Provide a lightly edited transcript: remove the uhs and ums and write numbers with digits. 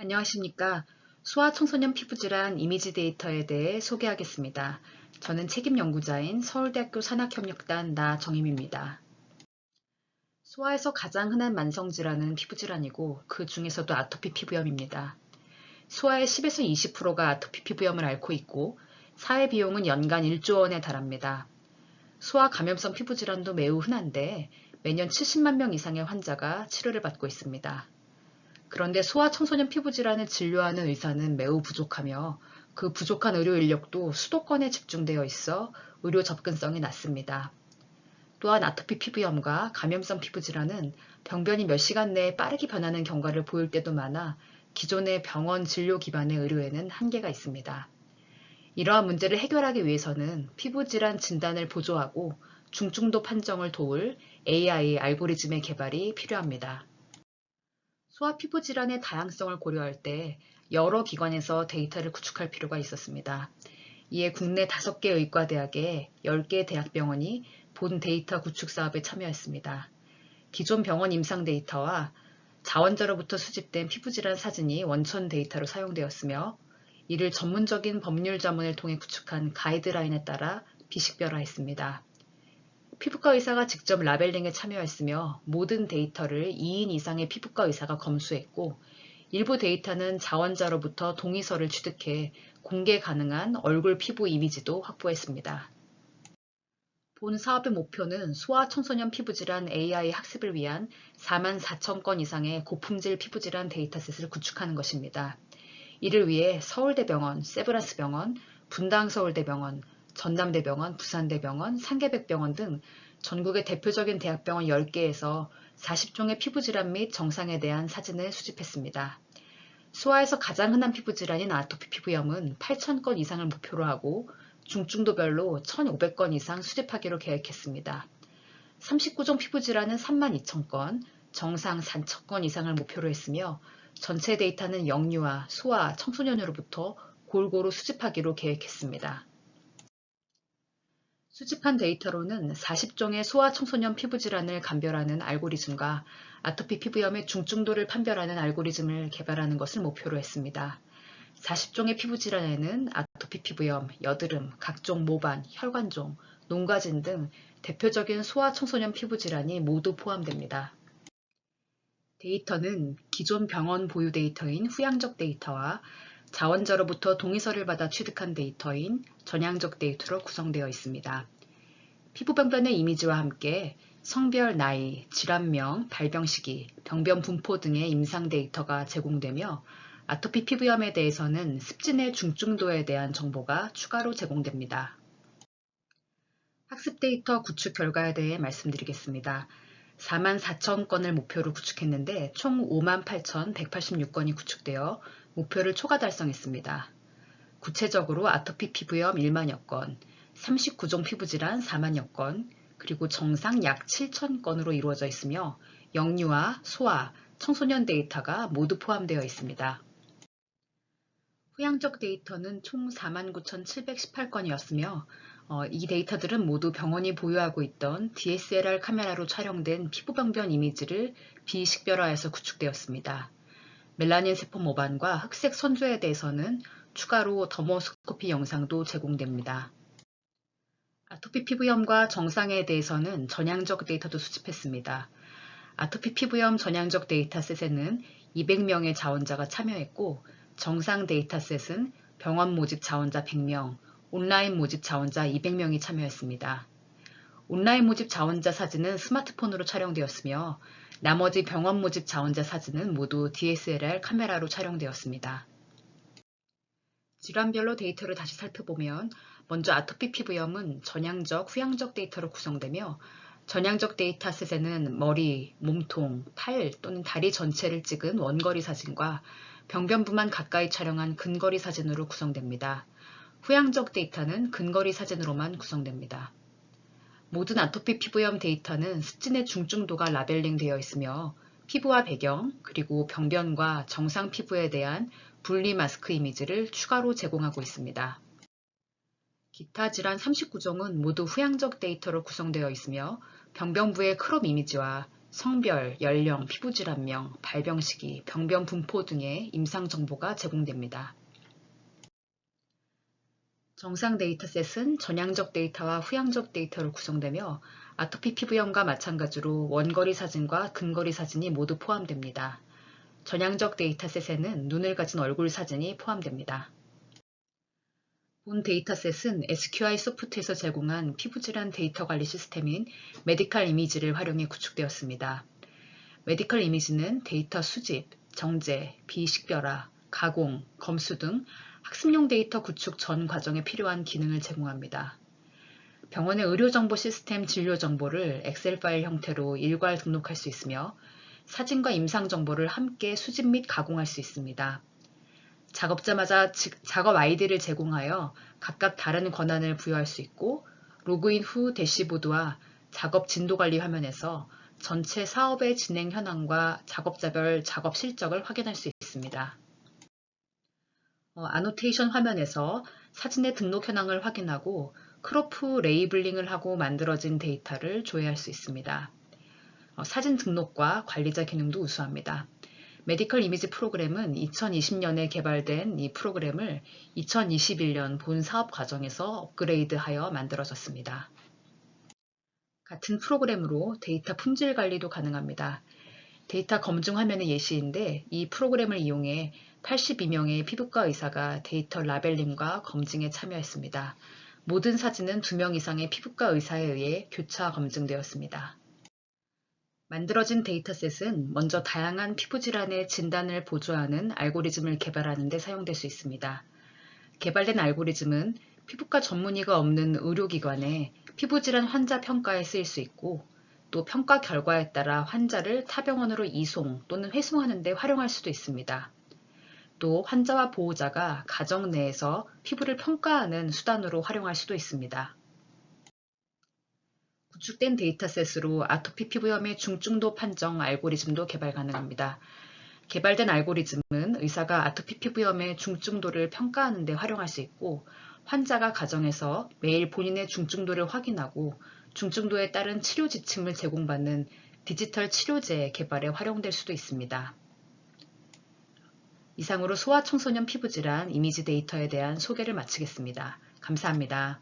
안녕하십니까. 소아청소년 피부질환 이미지 데이터에 대해 소개하겠습니다. 저는 책임연구자인 서울대학교 산학협력단 나정임입니다. 소아에서 가장 흔한 만성질환은 피부질환이고 그 중에서도 아토피 피부염입니다. 소아의 10에서 20%가 아토피 피부염을 앓고 있고 사회 비용은 연간 1조 원에 달합니다. 소아 감염성 피부질환도 매우 흔한데 매년 70만 명 이상의 환자가 치료를 받고 있습니다. 그런데 소아 청소년 피부질환을 진료하는 의사는 매우 부족하며 그 부족한 의료 인력도 수도권에 집중되어 있어 의료 접근성이 낮습니다. 또한 아토피 피부염과 감염성 피부질환은 병변이 몇 시간 내에 빠르게 변하는 경과를 보일 때도 많아 기존의 병원 진료 기반의 의료에는 한계가 있습니다. 이러한 문제를 해결하기 위해서는 피부질환 진단을 보조하고 중증도 판정을 도울 AI 알고리즘의 개발이 필요합니다. 소아 피부 질환의 다양성을 고려할 때 여러 기관에서 데이터를 구축할 필요가 있었습니다. 이에 국내 5개 의과대학의 10개 대학병원이 본 데이터 구축 사업에 참여했습니다. 기존 병원 임상 데이터와 자원자로부터 수집된 피부질환 사진이 원천 데이터로 사용되었으며 이를 전문적인 법률 자문을 통해 구축한 가이드라인에 따라 비식별화했습니다. 피부과 의사가 직접 라벨링에 참여했으며 모든 데이터를 2인 이상의 피부과 의사가 검수했고 일부 데이터는 자원자로부터 동의서를 취득해 공개 가능한 얼굴 피부 이미지도 확보했습니다. 본 사업의 목표는 소아 청소년 피부질환 AI 학습을 위한 4만 4천 건 이상의 고품질 피부질환 데이터셋을 구축하는 것입니다. 이를 위해 서울대병원, 세브란스병원, 분당서울대병원, 전남대병원, 부산대병원, 상계백병원 등 전국의 대표적인 대학병원 10개에서 40종의 피부질환 및 정상에 대한 사진을 수집했습니다. 소아에서 가장 흔한 피부질환인 아토피 피부염은 8,000건 이상을 목표로 하고 중증도별로 1,500건 이상 수집하기로 계획했습니다. 39종 피부질환은 32,000건, 정상 4,000건 이상을 목표로 했으며 전체 데이터는 영유아, 소아, 청소년으로부터 골고루 수집하기로 계획했습니다. 수집한 데이터로는 40종의 소아 청소년 피부질환을 감별하는 알고리즘과 아토피 피부염의 중증도를 판별하는 알고리즘을 개발하는 것을 목표로 했습니다. 40종의 피부질환에는 아토피 피부염, 여드름, 각종 모반, 혈관종, 농가진 등 대표적인 소아 청소년 피부질환이 모두 포함됩니다. 데이터는 기존 병원 보유 데이터인 후양적 데이터와 자원자로부터 동의서를 받아 취득한 데이터인 전향적 데이터로 구성되어 있습니다. 피부병변의 이미지와 함께 성별, 나이, 질환명, 발병 시기, 병변 분포 등의 임상 데이터가 제공되며 아토피 피부염에 대해서는 습진의 중증도에 대한 정보가 추가로 제공됩니다. 학습 데이터 구축 결과에 대해 말씀드리겠습니다. 4만 4천 건을 목표로 구축했는데 총 5만 8,186건이 구축되어 목표를 초과 달성했습니다. 구체적으로 아토피 피부염 1만여 건, 39종 피부질환 4만여 건, 그리고 정상 약 7천 건으로 이루어져 있으며 영유아, 소아, 청소년 데이터가 모두 포함되어 있습니다. 후양적 데이터는 총 49,718건이었으며 이 데이터들은 모두 병원이 보유하고 있던 DSLR 카메라로 촬영된 피부병변 이미지를 비식별화해서 구축되었습니다. 멜라닌 세포 모반과 흑색 선조에 대해서는 추가로 더모스코피 영상도 제공됩니다. 아토피 피부염과 정상에 대해서는 전향적 데이터도 수집했습니다. 아토피 피부염 전향적 데이터셋에는 200명의 자원자가 참여했고 정상 데이터셋은 병원 모집 자원자 100명, 온라인 모집 자원자 200명이 참여했습니다. 온라인 모집 자원자 사진은 스마트폰으로 촬영되었으며 나머지 병원 모집 자원자 사진은 모두 DSLR 카메라로 촬영되었습니다. 질환별로 데이터를 다시 살펴보면 먼저 아토피 피부염은 전향적, 후양적 데이터로 구성되며 전향적 데이터셋에는 머리, 몸통, 팔 또는 다리 전체를 찍은 원거리 사진과 병변부만 가까이 촬영한 근거리 사진으로 구성됩니다. 후양적 데이터는 근거리 사진으로만 구성됩니다. 모든 아토피 피부염 데이터는 습진의 중증도가 라벨링 되어 있으며 피부와 배경, 그리고 병변과 정상 피부에 대한 분리 마스크 이미지를 추가로 제공하고 있습니다. 기타 질환 39종은 모두 후양적 데이터로 구성되어 있으며 병변부의 크롭 이미지와 성별, 연령, 피부질환명, 발병 시기, 병변 분포 등의 임상 정보가 제공됩니다. 정상 데이터셋은 전향적 데이터와 후향적 데이터로 구성되며 아토피 피부염과 마찬가지로 원거리 사진과 근거리 사진이 모두 포함됩니다. 전향적 데이터셋에는 눈을 가진 얼굴 사진이 포함됩니다. 본 데이터셋은 SQI 소프트에서 제공한 피부질환 데이터 관리 시스템인 메디컬 이미지를 활용해 구축되었습니다. 메디컬 이미지는 데이터 수집, 정제, 비식별화, 가공, 검수 등 학습용 데이터 구축 전 과정에 필요한 기능을 제공합니다. 병원의 의료정보 시스템 진료 정보를 엑셀 파일 형태로 일괄 등록할 수 있으며 사진과 임상 정보를 함께 수집 및 가공할 수 있습니다. 작업자마다 작업 아이디를 제공하여 각각 다른 권한을 부여할 수 있고 로그인 후 대시보드와 작업 진도 관리 화면에서 전체 사업의 진행 현황과 작업자별 작업 실적을 확인할 수 있습니다. 아노테이션 화면에서 사진의 등록 현황을 확인하고 크롭 후 레이블링을 하고 만들어진 데이터를 조회할 수 있습니다. 사진 등록과 관리자 기능도 우수합니다. 메디컬 이미지 프로그램은 2020년에 개발된 이 프로그램을 2021년 본 사업 과정에서 업그레이드하여 만들어졌습니다. 같은 프로그램으로 데이터 품질 관리도 가능합니다. 데이터 검증 화면의 예시인데 이 프로그램을 이용해 82명의 피부과 의사가 데이터 라벨링과 검증에 참여했습니다. 모든 사진은 2명 이상의 피부과 의사에 의해 교차 검증되었습니다. 만들어진 데이터셋은 먼저 다양한 피부질환의 진단을 보조하는 알고리즘을 개발하는 데 사용될 수 있습니다. 개발된 알고리즘은 피부과 전문의가 없는 의료기관에 피부질환 환자 평가에 쓰일 수 있고 또 평가 결과에 따라 환자를 타 병원으로 이송 또는 회송하는 데 활용할 수도 있습니다. 또 환자와 보호자가 가정 내에서 피부를 평가하는 수단으로 활용할 수도 있습니다. 구축된 데이터셋으로 아토피 피부염의 중증도 판정 알고리즘도 개발 가능합니다. 개발된 알고리즘은 의사가 아토피 피부염의 중증도를 평가하는 데 활용할 수 있고 환자가 가정에서 매일 본인의 중증도를 확인하고 중증도에 따른 치료 지침을 제공받는 디지털 치료제 개발에 활용될 수도 있습니다. 이상으로 소아청소년 피부질환 이미지 데이터에 대한 소개를 마치겠습니다. 감사합니다.